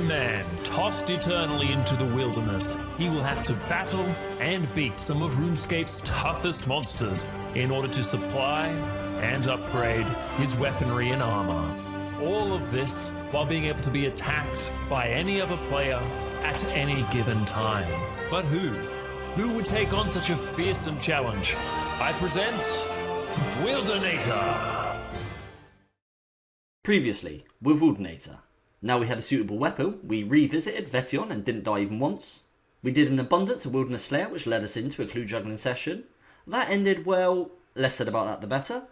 One man tossed eternally into the wilderness. He will have to battle and beat some of RuneScape's toughest monsters in order to supply and upgrade his weaponry and armor. All of this while being able to be attacked by any other player at any given time. But who? Who would take on such a fearsome challenge? I present Wildanator. Previously, with Wildanator. Now we had a suitable weapon, we revisited Vetion and didn't die even once. We did an abundance of Wilderness Slayer, which led us into a clue juggling session. That ended, well, less said about that the better.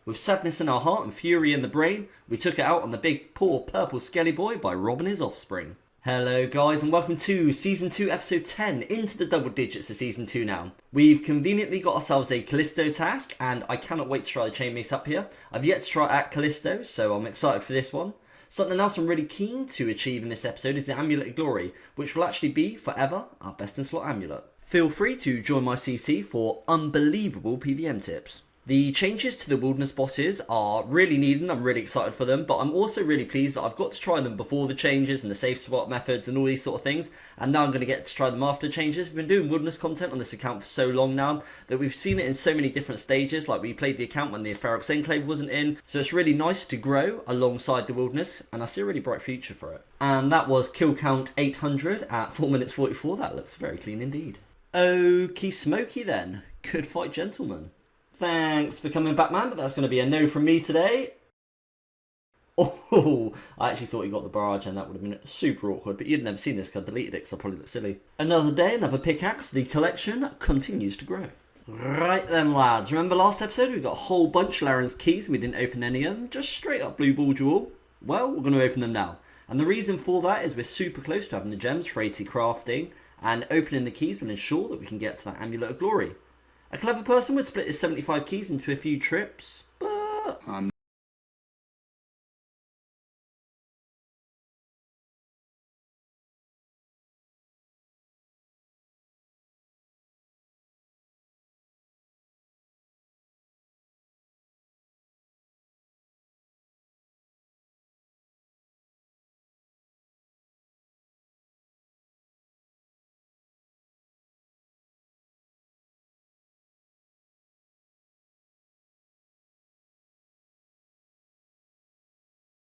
With sadness in our heart and fury in the brain, we took it out on the big poor purple skelly boy by robbing his offspring. Hello guys and welcome to Season 2 Episode 10, into the double digits of Season 2 now. We've conveniently got ourselves a Callisto task and I cannot wait to try the chain mace up here. I've yet to try it at Callisto, so I'm excited for this one. Something else I'm really keen to achieve in this episode is the Amulet of Glory, which will actually be, forever, our best in slot amulet. Feel free to join my CC for unbelievable PVM tips. The changes to the wilderness bosses are really needed, I'm really excited for them, but I'm also really pleased that I've got to try them before the changes and the safe spot methods and all these sort of things, and now I'm going to get to try them after the changes. We've been doing wilderness content on this account for so long now that we've seen it in so many different stages, like we played the account when the Ferox Enclave wasn't in, so it's really nice to grow alongside the wilderness, and I see a really bright future for it. And that was kill count 800 at 4 minutes 44, that looks very clean indeed. Okie smoky then, good fight gentlemen. Thanks for coming back, man, but that's going to be a no from me today. Oh, I actually thought you got the barrage and that would have been super awkward, but you'd never seen this because I deleted it because I probably look silly. Another day, another pickaxe, the collection continues to grow. Right then, lads, remember last episode we got a whole bunch of Laren's keys and we didn't open any of them, just straight up blue ball jewel? Well, we're going to open them now. And the reason for that is we're super close to having the gems for 80 crafting, and opening the keys will ensure that we can get to that Amulet of Glory. A clever person would split his 75 keys into a few trips, but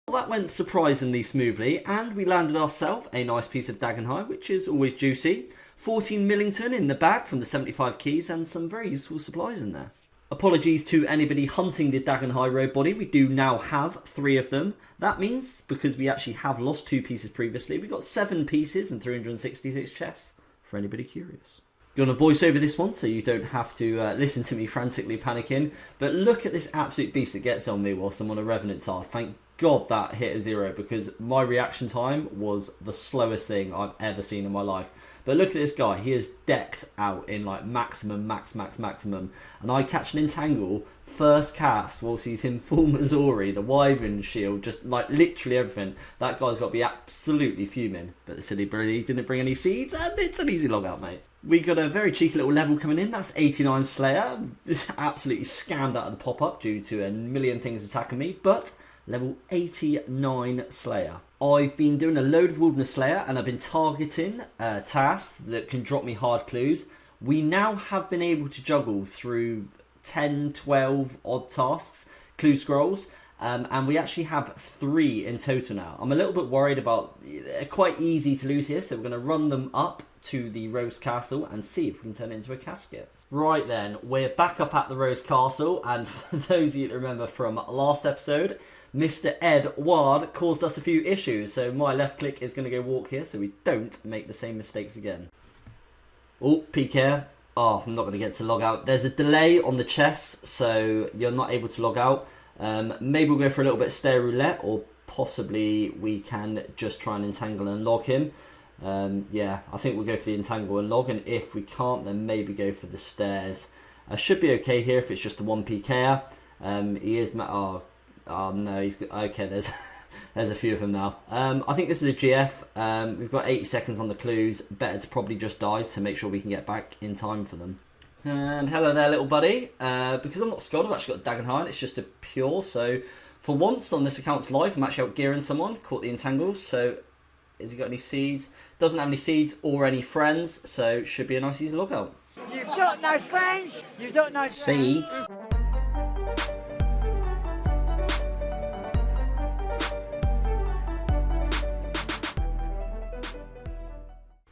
well, that went surprisingly smoothly, and we landed ourselves a nice piece of Dagenhai, which is always juicy. 14 Millington in the bag from the 75 keys, and some very useful supplies in there. Apologies to anybody hunting the Dagenhai road body, we do now have 3 of them. That means, because we actually have lost 2 pieces previously, we got 7 pieces and 366 chests, for anybody curious. Going to voice over this one so you don't have to listen to me frantically panicking, but look at this absolute beast that gets on me whilst I'm on a Revenant task. Thank God that hit a 0 because my reaction time was the slowest thing I've ever seen in my life. But look at this guy, he is decked out in like maximum, and I catch an entangle first cast whilst he's in full Missouri, the Wyvern shield, just like literally everything. That guy's got to be absolutely fuming, but the silly birdie didn't bring any seeds and it's an easy log out, mate. We got a very cheeky little level coming in, that's 89 Slayer, absolutely scammed out of the pop-up due to a million things attacking me, but level 89 Slayer. I've been doing a load of Wilderness Slayer and I've been targeting tasks that can drop me hard clues. We now have been able to juggle through 10, 12 odd tasks, clue scrolls, and we actually have 3 in total now. I'm a little bit worried about, they're quite easy to lose here, so we're going to run them up to the Rose Castle and see if we can turn it into a casket. Right then, we're back up at the Rose Castle, and for those of you that remember from last episode, Mr. Ed Ward caused us a few issues, so my left click is going to go walk here so we don't make the same mistakes again. Oh, peek here. Oh, I'm not going to get to log out. There's a delay on the chests, so you're not able to log out. Maybe we'll go for a little bit of stair roulette, or possibly we can just try and entangle and log him. Yeah, I think we'll go for the entangle and log, and if we can't, then maybe go for the stairs. Should be okay here if it's just a 1 PKer. He is... Oh no, he's okay. There's a few of them now. I think this is a GF. We've got 80 seconds on the clues. Better to probably just die to make sure we can get back in time for them. And hello there, little buddy. Because I'm not Scott, I've actually got Dagenhai, and it's just a pure. So for once on this account's life, I'm actually out gearing someone. Caught the entangles. So Has he got any seeds? Doesn't have any seeds or any friends, so should be a nice easy lookout. You've got no friends. You've got no Seeds.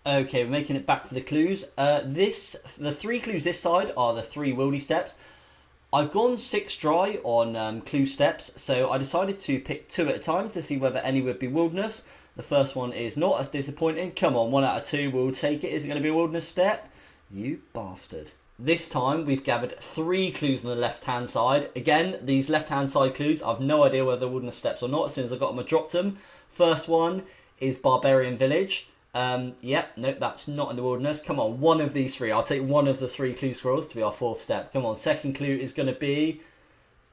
Okay, we're making it back for the clues. The 3 clues this side are the 3 Wildy steps. I've gone 6 dry on clue steps, so I decided to pick 2 at a time to see whether any would be wilderness. The first one is not as disappointing. Come on, 1 out of 2, we'll take it. Is it going to be a wilderness step? You bastard. This time we've gathered 3 clues on the left-hand side. Again, these left-hand side clues, I've no idea whether they're wilderness steps or not. As soon as I got them, I dropped them. First one is Barbarian Village. Yep, nope, that's not in the wilderness. Come on, one of these 3. I'll take one of the 3 clue scrolls to be our 4th step. Come on, second clue is going to be...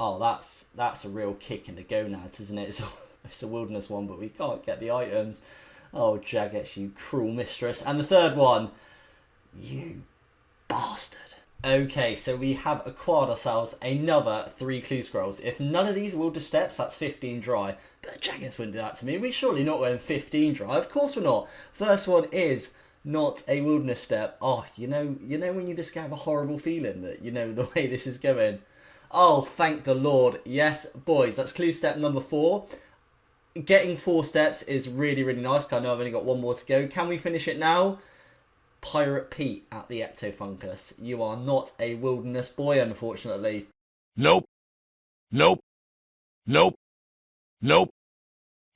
Oh, that's a real kick in the gonads, isn't it? It's a wilderness one, but we can't get the items. Oh, Jagex, you cruel mistress. And the third one, you bastard. Okay, so we have acquired ourselves another 3 clue scrolls. If none of these are wilderness steps, that's 15 dry. But Jagex wouldn't do that to me. We're surely not going 15 dry. Of course we're not. First one is not a wilderness step. Oh, you know when you just have a horrible feeling that you know the way this is going. Oh, thank the Lord. Yes, boys, that's clue step number 4. Getting 4 steps is really, really nice, because I know I've only got 1 more to go. Can we finish it now? Pirate Pete at the Ectofungus. You are not a wilderness boy, unfortunately. Nope. Nope. Nope. Nope.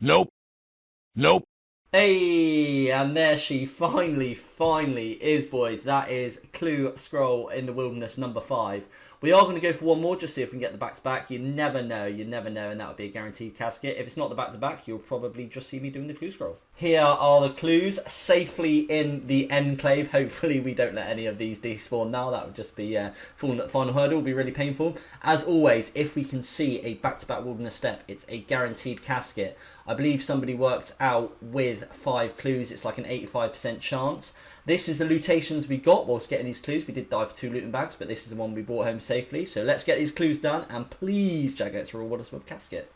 Nope. Nope. Hey, and there she finally is, boys. That is clue scroll in the wilderness number 5. We are going to go for 1 more, just see if we can get the back-to-back. You never know, and that would be a guaranteed casket. If it's not the back-to-back, you'll probably just see me doing the clue scroll. Here are the clues, safely in the enclave. Hopefully we don't let any of these despawn now. That would just be, falling at the final hurdle, would be really painful. As always, if we can see a back-to-back wilderness step, it's a guaranteed casket. I believe somebody worked out with 5 clues, it's like an 85% chance. This is the lootations we got whilst getting these clues. We did die for 2 looting bags, but this is the one we brought home safely. So let's get these clues done, and please, Jagex, reward us with a casket.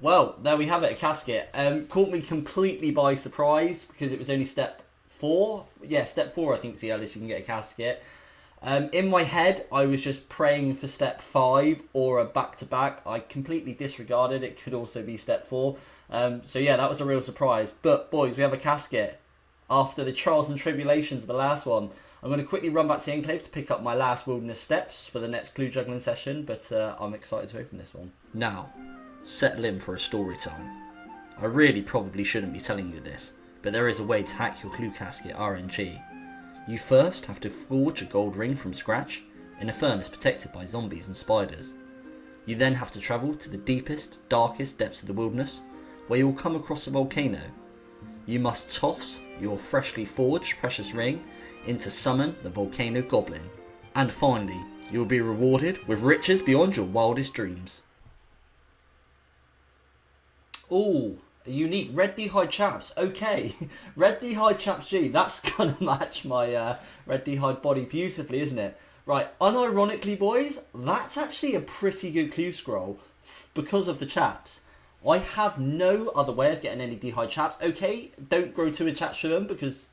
Well, there we have it, a casket. Caught me completely by surprise because it was only step 4. Yeah, step 4 I think is the earliest you can get a casket. In my head, I was just praying for step 5 or a back-to-back. I completely disregarded it. Could also be step 4. So yeah, that was a real surprise. But boys, we have a casket. After the trials and tribulations of the last one, I'm going to quickly run back to the enclave to pick up my last wilderness steps for the next clue juggling session. But I'm excited to open this one. Now, settle in for a story time. I really probably shouldn't be telling you this, but there is a way to hack your clue casket RNG. You first have to forge a gold ring from scratch in a furnace protected by zombies and spiders. You then have to travel to the deepest, darkest depths of the wilderness, where you will come across a volcano. You must toss your freshly forged precious ring in to summon the volcano goblin. And finally, you will be rewarded with riches beyond your wildest dreams. Ooh, a unique red d'hide chaps. Okay, red d'hide chaps G. That's gonna match my red d'hide body beautifully, isn't it? Right, unironically, boys, that's actually a pretty good clue scroll because of the chaps. I have no other way of getting any d'hide chaps. Okay, don't grow too attached to them because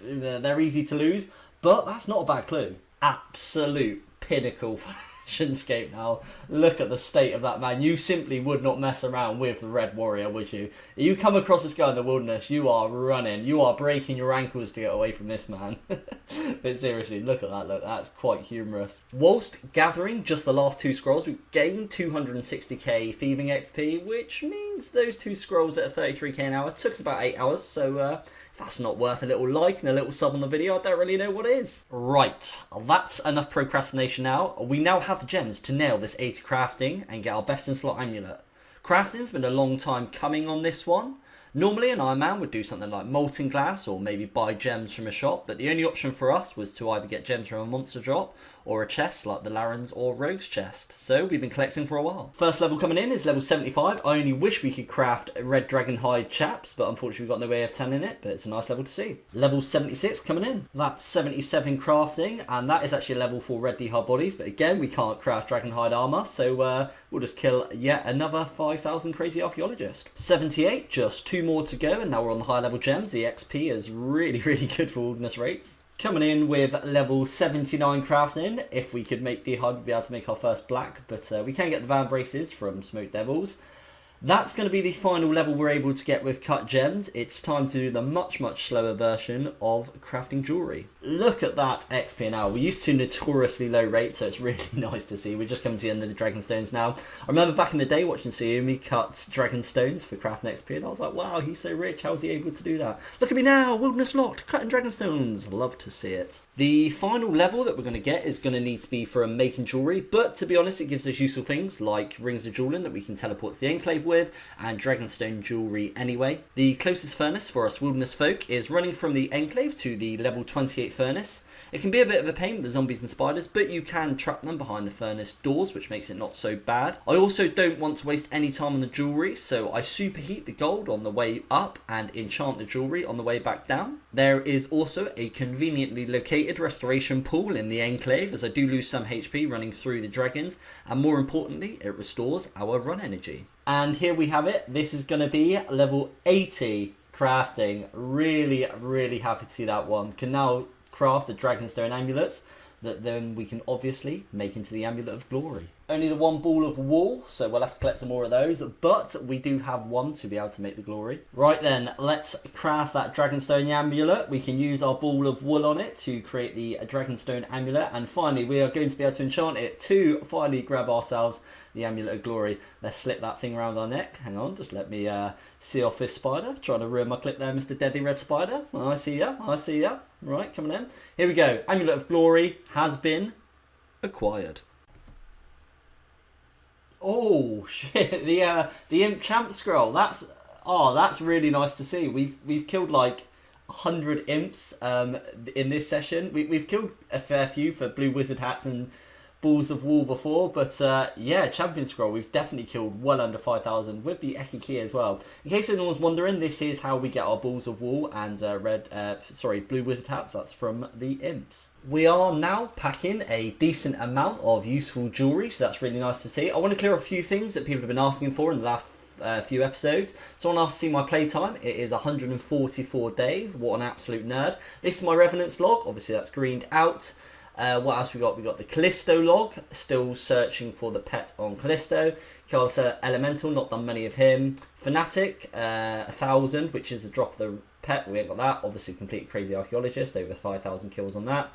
they're easy to lose, but that's not a bad clue. Absolute pinnacle Shinscape now. Look at the state of that man. You simply would not mess around with the Red Warrior, would you? If you come across this guy in the wilderness, you are running. You are breaking your ankles to get away from this man. But seriously, look at that. Look, that's quite humorous. Whilst gathering just the last 2 scrolls, we gained 260k thieving XP, which means those 2 scrolls at 33k an hour took us about 8 hours. So that's not worth a little like and a little sub on the video, I don't really know what is. Right, that's enough procrastination now. We now have the gems to nail this 80 crafting and get our best in slot amulet. Crafting's been a long time coming on this one. Normally an Ironman would do something like molten glass or maybe buy gems from a shop, but the only option for us was to either get gems from a monster drop or a chest like the Larens or Rogue's chest. So we've been collecting for a while. First level coming in is level 75. I only wish we could craft red dragon hide chaps, but unfortunately we've got no way of telling it, but it's a nice level to see. Level 76 coming in. That's 77 crafting, and that is actually a level for red D hard bodies, but again we can't craft dragon hide armor, so we'll just kill yet another 5,000 crazy archaeologist. 78, just 2 more to go, and now we're on the high level gems. The XP is really good for wilderness rates. Coming in with level 79 crafting. If we could make the hide, we'd be able to make our first black, but we can get the van braces from Smoke Devils. That's going to be the final level we're able to get with cut gems. It's time to do the much slower version of crafting jewellery. Look at that XP now. We're used to notoriously low rates, so it's really nice to see. We're just coming to the end of the Dragonstones now. I remember back in the day watching Sayumi cut Dragonstones for crafting XP, and I was like, wow, he's so rich. How's he able to do that? Look at me now, Wilderness Locked, cutting Dragonstones. Love to see it. The final level that we're going to get is going to need to be for making jewellery, but to be honest, it gives us useful things like rings of jewelling that we can teleport to the Enclave with, and Dragonstone jewellery anyway. The closest furnace for us wilderness folk is running from the Enclave to the level 28 furnace. It can be a bit of a pain with the zombies and spiders, but you can trap them behind the furnace doors, which makes it not so bad. I also don't want to waste any time on the jewellery, so I superheat the gold on the way up and enchant the jewellery on the way back down. There is also a conveniently located restoration pool in the Enclave, as I do lose some HP running through the dragons, and more importantly, it restores our run energy. And here we have it. This is going to be level 80 crafting. Really happy to see that one. Can now craft the Dragonstone amulets that then we can obviously make into the Amulet of Glory. Only the 1 ball of wool, so we'll have to collect some more of those, but we do have 1 to be able to make the glory. Right then, let's craft that Dragonstone amulet. We can use our ball of wool on it to create the Dragonstone amulet, and finally we are going to be able to enchant it to finally grab ourselves the Amulet of Glory. Let's slip that thing around our neck. Hang on, just let me see off this spider. Trying to ruin my clip there, Mr. Deadly Red Spider. I see ya. Right, coming in. Here we go. Amulet of Glory has been acquired. Oh shit! The Imp Champ scroll. That's really nice to see. We've killed like 100 imps in this session. We've killed a fair few for blue wizard hats and balls of wool before, but yeah, champion scroll. We've definitely killed well under 5,000 with the Eki key as well. In case anyone's wondering, this is how we get our balls of wool and blue wizard hats. That's from the imps. We are now packing a decent amount of useful jewellery, so that's really nice to see. I want to clear up a few things that people have been asking for in the last few episodes. Someone asked to see my playtime. It is 144 days. What an absolute nerd. This is my Revenant's log. Obviously that's greened out. What else we got? We got the Callisto log, still searching for the pet on Callisto. Chaos Elemental, not done many of him. Fanatic, 1,000, which is a drop of the pet. We ain't got that. Obviously, complete crazy archaeologist, over 5,000 kills on that.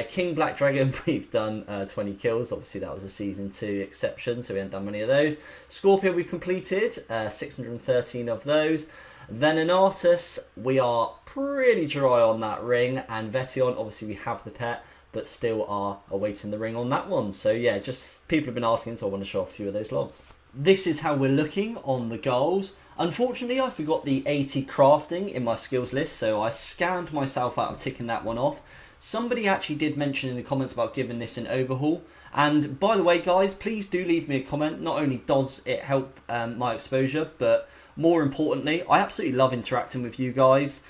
King Black Dragon, we've done 20 kills. Obviously, that was a season 2 exception, so we haven't done many of those. Scorpion, we've completed 613 of those. Venanatus, we are pretty dry on that ring, and Vetion, obviously, we have the pet, but still are awaiting the ring on that one. So yeah, just people have been asking, so I want to show off a few of those logs. This is how we're looking on the goals. Unfortunately, I forgot the 80 crafting in my skills list, so I scammed myself out of ticking that one off. Somebody actually did mention in the comments about giving this an overhaul. And by the way, guys, please do leave me a comment. Not only does it help my exposure, but more importantly, I absolutely love interacting with you guys.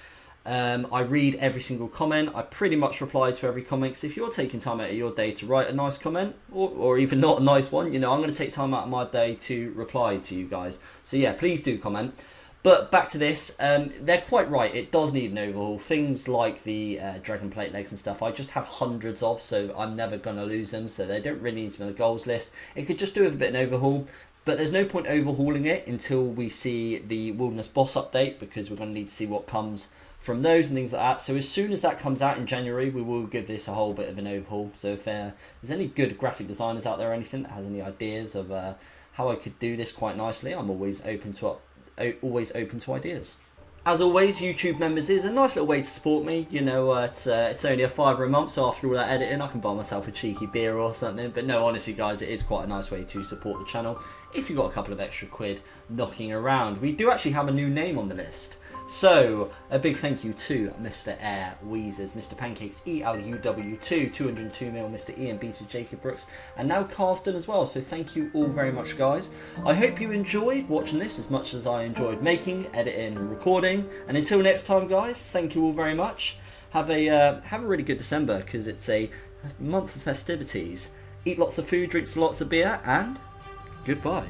I read every single comment. I pretty much reply to every comment. So if you're taking time out of your day to write a nice comment, or even not a nice one, you know, I'm going to take time out of my day to reply to you guys. So yeah, please do comment. But back to this, they're quite right. It does need an overhaul. Things like the dragon plate legs and stuff, I just have hundreds of, so I'm never going to lose them. So they don't really need to be on the goals list. It could just do with a bit of an overhaul. But there's no point overhauling it until we see the Wilderness boss update, because we're going to need to see what comes from those and things like that. So as soon as that comes out in January, we will give this a whole bit of an overhaul. So if there's any good graphic designers out there or anything that has any ideas of how I could do this quite nicely, I'm always open to ideas. As always, YouTube members is a nice little way to support me. You know, it's only a £5 a month, so after all that editing, I can buy myself a cheeky beer or something. But no, honestly, guys, it is quite a nice way to support the channel if you've got a couple of extra quid knocking around. We do actually have a new name on the list. So, a big thank you to Mr. Air Weezers, Mr. Pancakes ELUW2, 202mil, Mr. Ian Beater, Jacob Brooks, and now Carston as well. So thank you all very much, guys. I hope you enjoyed watching this as much as I enjoyed making, editing, and recording. And until next time, guys, thank you all very much. Have a really good December, because it's a month of festivities. Eat lots of food, drink lots of beer, and goodbye.